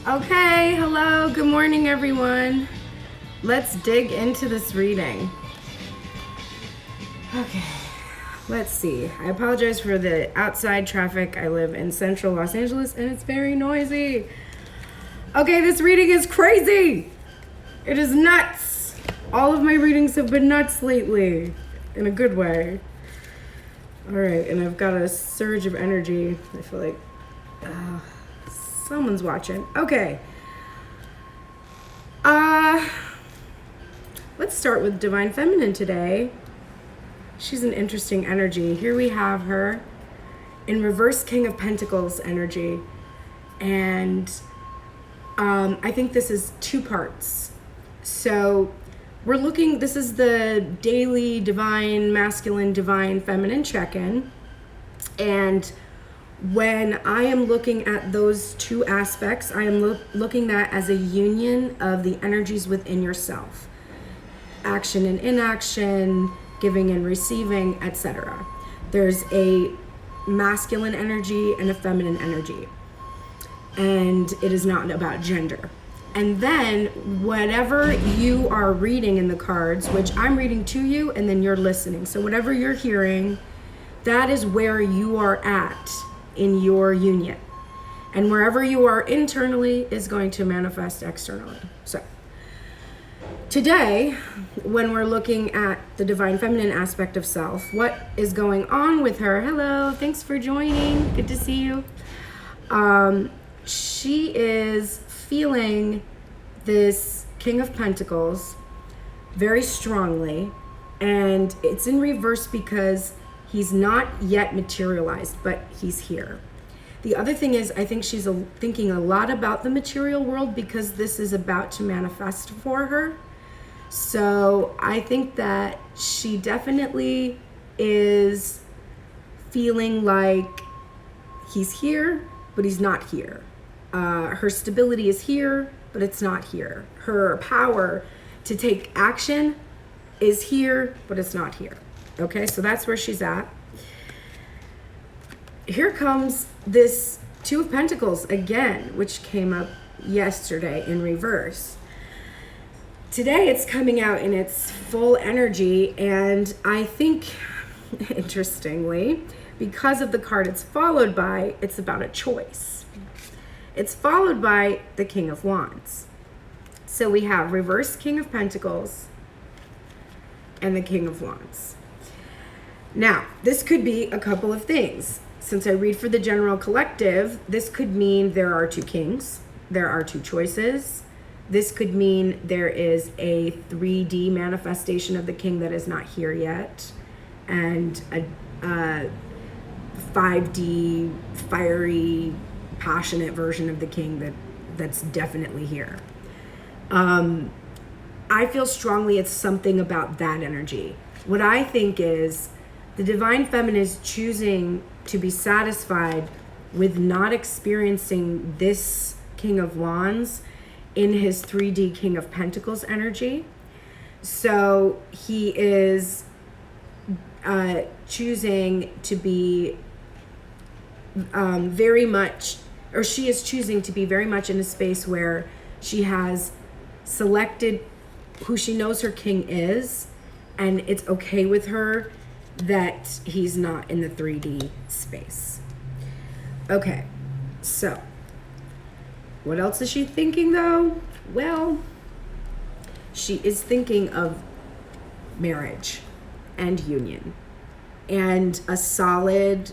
Okay, hello, good morning everyone. Let's dig into this reading. Okay, let's see. I apologize for the outside traffic. I live in central Los Angeles and it's very noisy. Okay, this reading is crazy. It is nuts. All of my readings have been nuts lately, in a good way. All right, and I've got a surge of energy. I feel like someone's watching. Okay. Let's start with Divine Feminine today. She's an interesting energy. Here we have her in reverse King of Pentacles energy. And I think this is two parts. So we're looking, this is the daily divine masculine, divine feminine check-in. And when I am looking at those two aspects, I am looking at as a union of the energies within yourself. Action and inaction, giving and receiving, etc. There's a masculine energy and a feminine energy. And it is not about gender. And then whatever you are reading in the cards, which I'm reading to you and then you're listening. So whatever you're hearing, that is where you are at in your union. And wherever you are internally is going to manifest externally. So today, when we're looking at the divine feminine aspect of self, what is going on with her? Hello, thanks for joining. Good to see you. She is feeling this King of Pentacles very strongly, and it's in reverse because he's not yet materialized, but he's here. The other thing is, I think she's thinking a lot about the material world because this is about to manifest for her. So I think that she definitely is feeling like he's here, but he's not here. Her stability is here, but it's not here. Her power to take action is here, but it's not here. Okay, so that's where she's at. Here comes this Two of Pentacles again, which came up yesterday in reverse. Today it's coming out in its full energy, and I think, interestingly, because of the card it's followed by, it's about a choice. It's followed by the King of Wands. So we have reverse King of Pentacles and the King of Wands. Now, this could be a couple of things. Since I read for the general collective, this could mean there are two kings, there are two choices. This could mean there is a 3D manifestation of the king that is not here yet, and a 5D fiery, passionate version of the king that's definitely here. I feel strongly it's something about that energy. What I think is the divine feminine is choosing to be satisfied with not experiencing this King of Wands in his 3D King of Pentacles energy. So he is choosing to be very much, or she is choosing to be very much in a space where she has selected who she knows her king is, and it's okay with her that he's not in the 3D space. Okay, so what else is she thinking though? Well, she is thinking of marriage and union and a solid,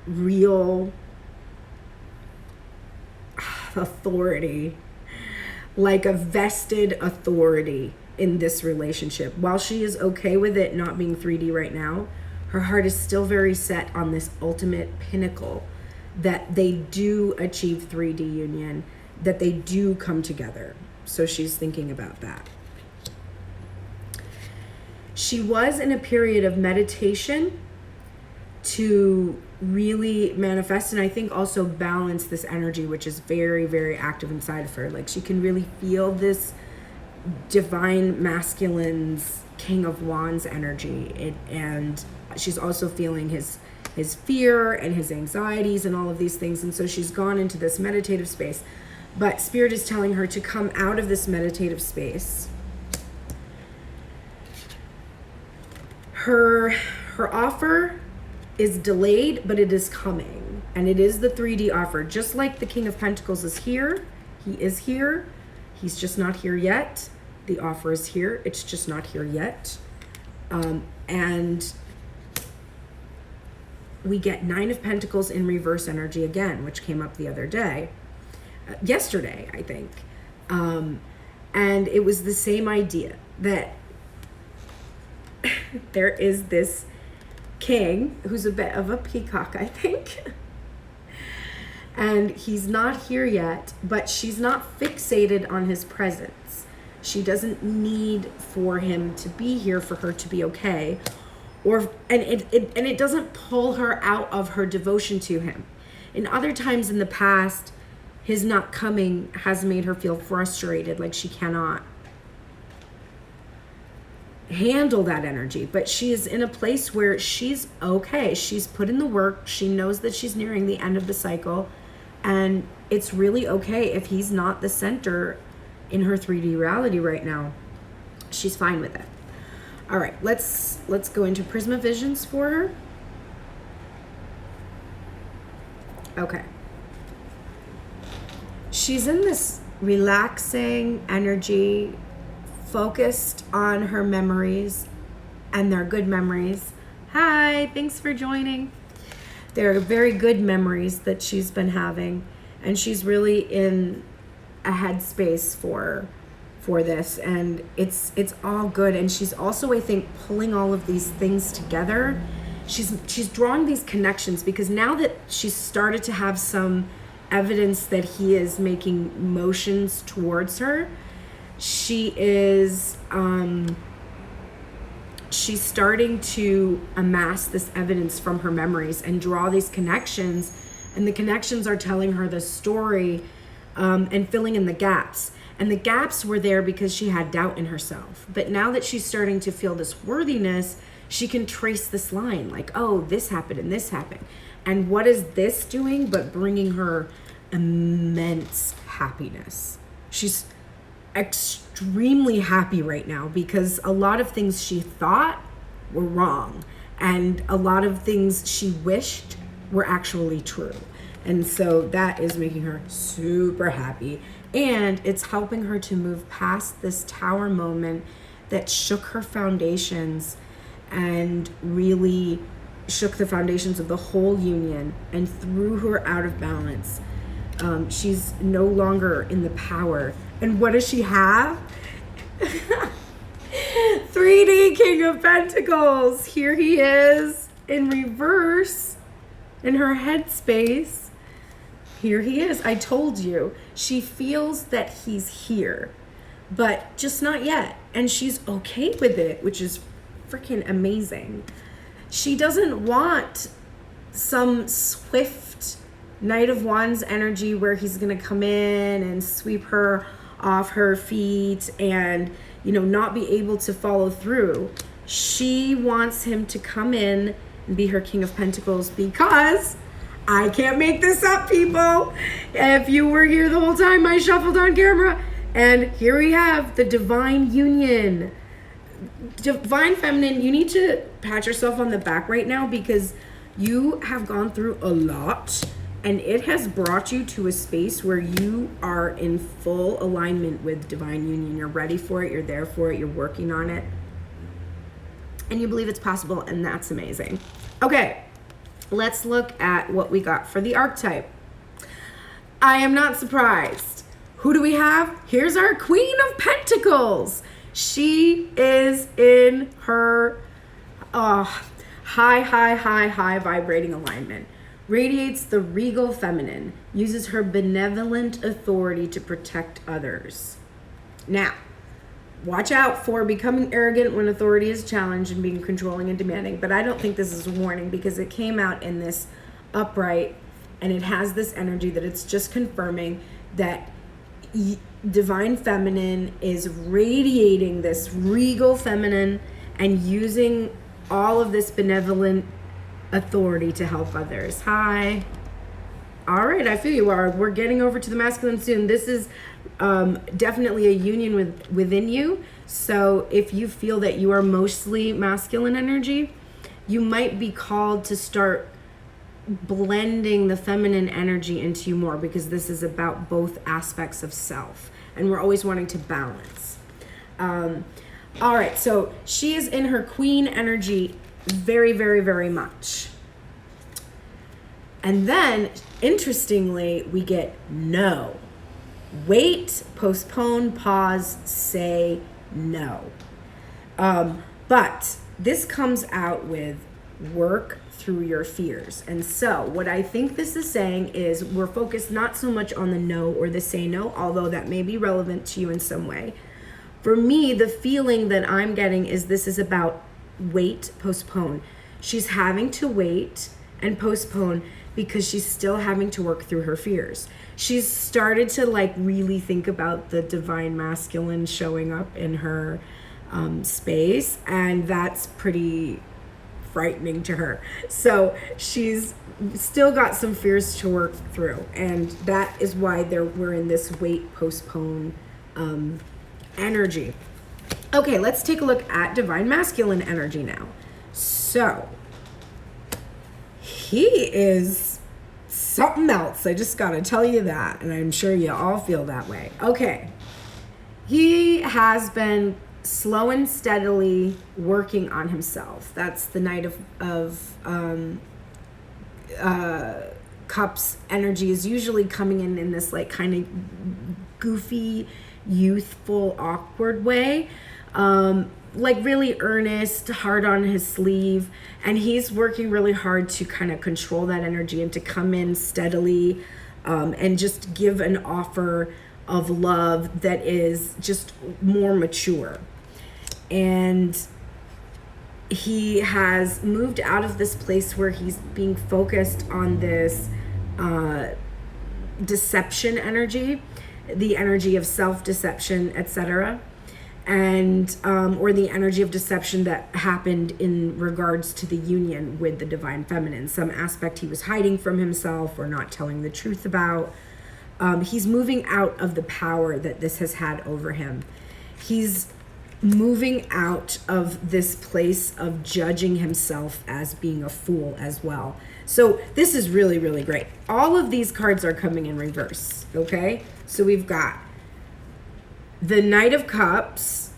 real authority, like a vested authority in this relationship. While she is okay with it not being 3D right now, her heart is still very set on this ultimate pinnacle that they do achieve 3D union, that they do come together. So she's thinking about that. She was in a period of meditation to really manifest, and I think also balance this energy, which is very, very active inside of her. Like she can really feel this divine masculine's King of Wands energy, and she's also feeling his fear and his anxieties and all of these things. And so she's gone into this meditative space. But Spirit is telling her to come out of this meditative space. Her offer is delayed, but it is coming. And it is the 3D offer. Just like the King of Pentacles is here. He is here. He's just not here yet. The offer is here. It's just not here yet. And we get 9 of Pentacles in reverse energy again, which came up the other day. Yesterday, I think. And it was the same idea that there is this king who's a bit of a peacock, I think. And he's not here yet, but she's not fixated on his presence. She doesn't need for him to be here for her to be okay. And it doesn't pull her out of her devotion to him. In other times in the past, his not coming has made her feel frustrated, like she cannot handle that energy. But she is in a place where she's okay. She's put in the work. She knows that she's nearing the end of the cycle. And it's really okay if he's not the center in her 3D reality right now. She's fine with it. All right, let's go into Prisma Visions for her. Okay. She's in this relaxing energy, focused on her memories, and they're good memories. Hi, thanks for joining. They're very good memories that she's been having, and she's really in a headspace for this, and it's all good. And she's also, I think, pulling all of these things together. She's drawing these connections because now that she's started to have some evidence that he is making motions towards her, she is she's starting to amass this evidence from her memories and draw these connections, and the connections are telling her the story and filling in the gaps. And the gaps were there because she had doubt in herself. But now that she's starting to feel this worthiness, she can trace this line, like, oh, this happened and this happened. And what is this doing but bringing her immense happiness? She's extremely happy right now because a lot of things she thought were wrong, and a lot of things she wished were actually true. And so that is making her super happy. And it's helping her to move past this tower moment that shook her foundations and really shook the foundations of the whole union and threw her out of balance. She's no longer in the power. And what does she have? 3D King of Pentacles. Here he is in reverse in her headspace. Here he is. I told you. She feels that he's here, but just not yet. And she's okay with it, which is freaking amazing. She doesn't want some swift Knight of Wands energy where he's going to come in and sweep her off her feet and, not be able to follow through. She wants him to come in and be her King of Pentacles because I can't make this up, people. If you were here the whole time, I shuffled on camera. And here we have the divine union. Divine feminine, you need to pat yourself on the back right now because you have gone through a lot. And it has brought you to a space where you are in full alignment with divine union. You're ready for it. You're there for it. You're working on it. And you believe it's possible. And that's amazing. Okay. Let's look at what we got for the archetype. I am not surprised. Who do we have? Here's our Queen of Pentacles. She is in her high vibrating alignment. Radiates the regal feminine. Uses her benevolent authority to protect others. Now, watch out for becoming arrogant when authority is challenged and being controlling and demanding. But I don't think this is a warning because it came out in this upright and it has this energy that it's just confirming that divine feminine is radiating this regal feminine and using all of this benevolent authority to help others. Hi. All right, I feel you are. We're getting over to the masculine soon. This is definitely a union within you. So if you feel that you are mostly masculine energy, you might be called to start blending the feminine energy into you more, because this is about both aspects of self, and we're always wanting to balance. All right, so she is in her queen energy very, very, very much. And then, interestingly, we get no. Wait, postpone, pause, say no. But this comes out with work through your fears. And so what I think this is saying is we're focused not so much on the no or the say no, although that may be relevant to you in some way. For me, the feeling that I'm getting is this is about wait, postpone. She's having to wait and postpone because she's still having to work through her fears. She's started to like really think about the divine masculine showing up in her space, and that's pretty frightening to her. So she's still got some fears to work through, and that is why we're in this wait, postpone energy. Okay, let's take a look at divine masculine energy now. So he is something else. I just gotta tell you that, and I'm sure you all feel that way. Okay, he has been slow and steadily working on himself. That's the Knight of Cups energy is usually coming in this like kind of goofy, youthful, awkward way. Like really earnest, hard on his sleeve, and he's working really hard to kind of control that energy and to come in steadily and just give an offer of love that is just more mature. And he has moved out of this place where he's being focused on this deception energy, the energy of self-deception, etc., and or the energy of deception that happened in regards to the union with the divine feminine, some aspect he was hiding from himself or not telling the truth about. He's moving out of the power that this has had over him. He's moving out of this place of judging himself as being a fool as well. So this is really, really great. All of these cards are coming in reverse, okay? So we've got the Knight of Cups,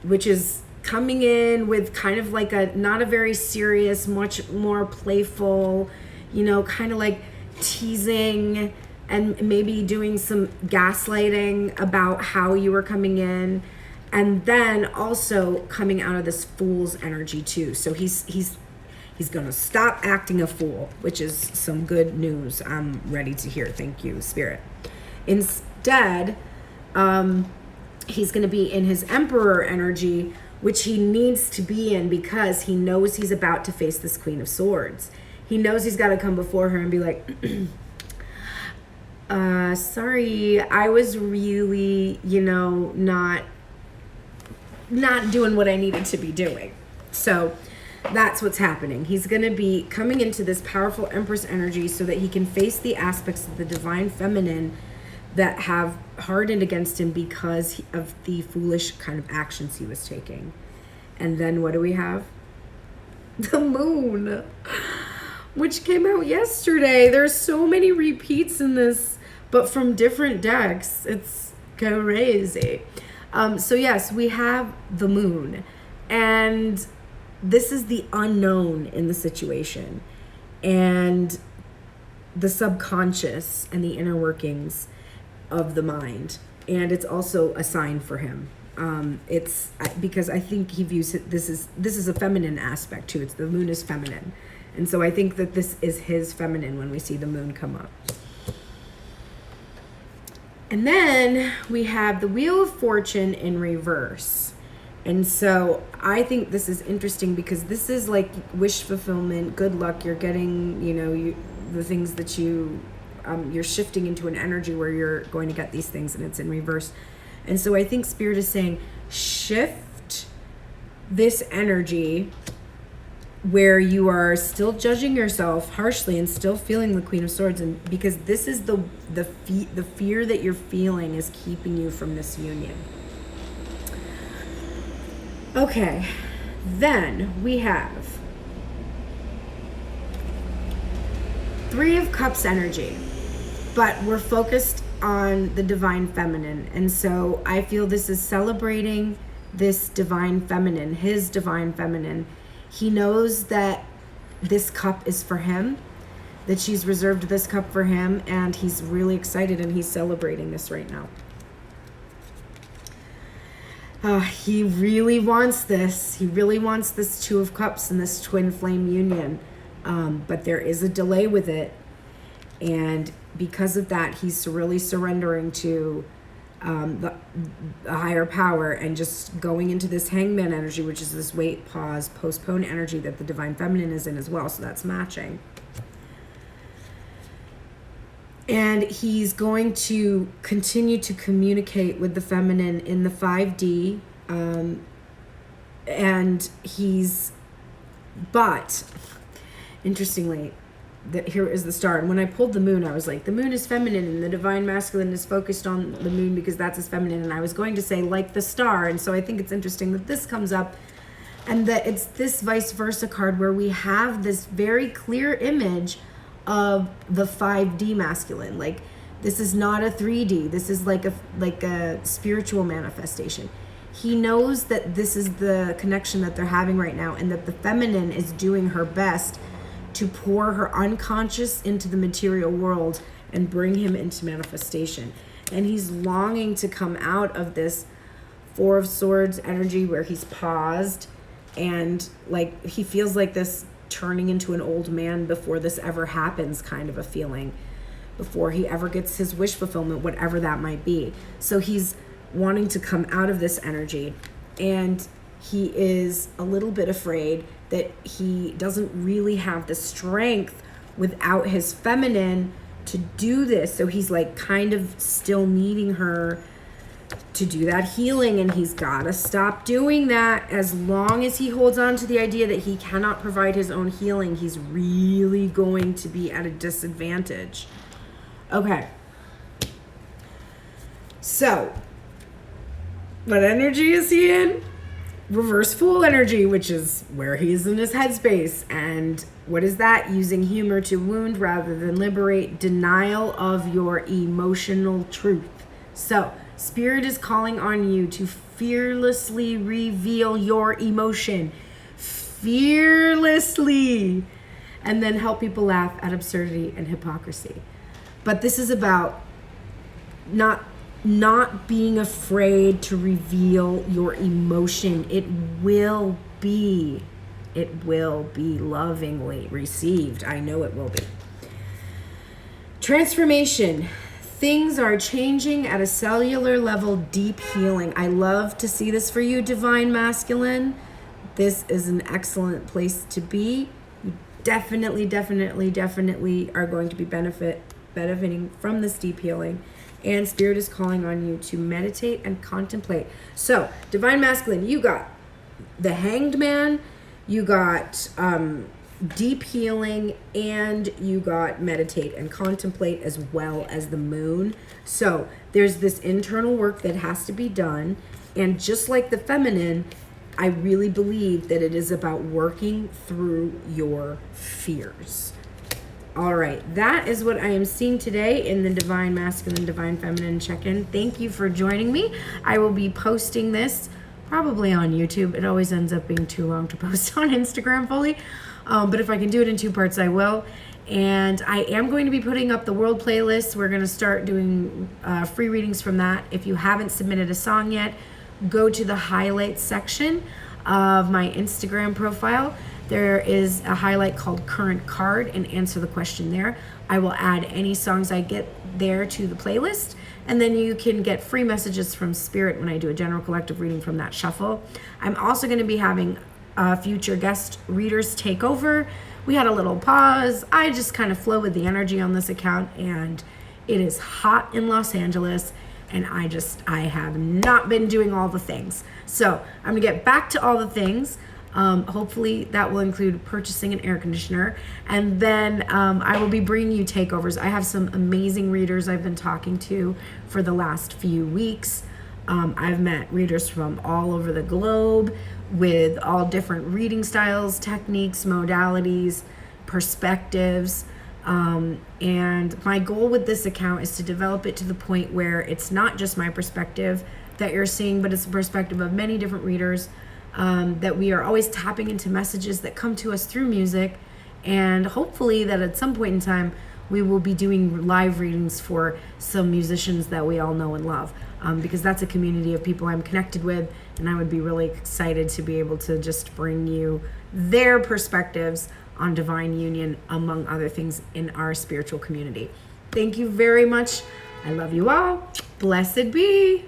which is coming in with kind of like not a very serious, much more playful, kind of like teasing and maybe doing some gaslighting about how you were coming in. And then also coming out of this fool's energy too. So he's going to stop acting a fool, which is some good news. I'm ready to hear. Thank you, Spirit. Instead, he's going to be in his Emperor energy, which he needs to be in because he knows he's about to face this Queen of Swords. He knows he's got to come before her and be like, sorry, I was really, not doing what I needed to be doing. So that's what's happening. He's going to be coming into this powerful Empress energy so that he can face the aspects of the divine feminine that have hardened against him because of the foolish kind of actions he was taking. And then what do we have? The Moon, which came out yesterday. There's so many repeats in this, but from different decks. It's crazy. So yes, we have the Moon, and this is the unknown in the situation, and the subconscious and the inner workings of the mind. And it's also a sign for him. It's because I think he views it, this is a feminine aspect too. The Moon is feminine. And so I think that this is his feminine when we see the Moon come up. And then we have the Wheel of Fortune in reverse. And so I think this is interesting because this is like wish fulfillment, good luck. You're getting, the things that you're shifting into an energy where you're going to get these things, and it's in reverse. And so I think Spirit is saying, shift this energy where you are still judging yourself harshly and still feeling the Queen of Swords, and because this is the fear that you're feeling is keeping you from this union. Okay, then we have Three of Cups energy, but we're focused on the divine feminine, and so I feel this is celebrating this divine feminine, his divine feminine. He knows that this cup is for him, that she's reserved this cup for him, and he's really excited and he's celebrating this right now. He really wants this. He really wants this Two of Cups and this twin flame union, but there is a delay with it, and because of that, he's really surrendering to the higher power and just going into this Hangman energy, which is this wait, pause, postpone energy that the divine feminine is in as well. So that's matching. And he's going to continue to communicate with the feminine in the 5D. But interestingly, here is the star. And when I pulled the moon, I was like, the moon is feminine and the divine masculine is focused on the moon because that's his feminine. And I was going to say like the star. And so I think it's interesting that this comes up and that it's this vice versa card where we have this very clear image of the 5D masculine. Like this is not a 3D. This is like a spiritual manifestation. He knows that this is the connection that they're having right now and that the feminine is doing her best to pour her unconscious into the material world and bring him into manifestation. And he's longing to come out of this Four of Swords energy where he's paused and like he feels like this turning into an old man before this ever happens kind of a feeling, before he ever gets his wish fulfillment, whatever that might be. So he's wanting to come out of this energy, and he is a little bit afraid that he doesn't really have the strength without his feminine to do this. So he's like kind of still needing her to do that healing, and he's got to stop doing that. As long as he holds on to the idea that he cannot provide his own healing, he's really going to be at a disadvantage. Okay. So, what energy is he in? Reverse Fool energy, which is where he's in his headspace. And what is that? Using humor to wound rather than liberate. Denial of your emotional truth. So, Spirit is calling on you to fearlessly reveal your emotion. Fearlessly. And then help people laugh at absurdity and hypocrisy. But this is about not being afraid to reveal your emotion. It will be lovingly received. I know it will be. Transformation. Things are changing at a cellular level, deep healing. I love to see this for you, divine masculine. This is an excellent place to be. You definitely are going to be benefiting from this deep healing. And Spirit is calling on you to meditate and contemplate. So, divine masculine, you got the Hanged Man, you got deep healing, and you got meditate and contemplate, as well as the moon. So there's this internal work that has to be done, and just like the feminine, I really believe that it is about working through your fears. All right, that is what I am seeing today in the divine masculine, divine feminine check-in. Thank you for joining me. I will be posting this probably on YouTube. It always ends up being too long to post on Instagram fully. But if I can do it in 2 parts, I will. And I am going to be putting up the world playlist. We're going to start doing free readings from that. If you haven't submitted a song yet, go to the highlights section of my Instagram profile. There is a highlight called Current Card, and answer the question there. I will add any songs I get there to the playlist, and then you can get free messages from Spirit when I do a general collective reading from that shuffle. I'm also going to be having future guest readers take over. We had a little pause. I just kind of flow with the energy on this account, and it is hot in Los Angeles, and I have not been doing all the things. So I'm gonna get back to all the things. Hopefully that will include purchasing an air conditioner. And then I will be bringing you takeovers. I have some amazing readers I've been talking to for the last few weeks. I've met readers from all over the globe with all different reading styles, techniques, modalities, perspectives. And my goal with this account is to develop it to the point where it's not just my perspective that you're seeing, but it's the perspective of many different readers, that we are always tapping into messages that come to us through music. And hopefully that at some point in time, we will be doing live readings for some musicians that we all know and love, because that's a community of people I'm connected with, and I would be really excited to be able to just bring you their perspectives on divine union, among other things, in our spiritual community. Thank you very much. I love you all. Blessed be.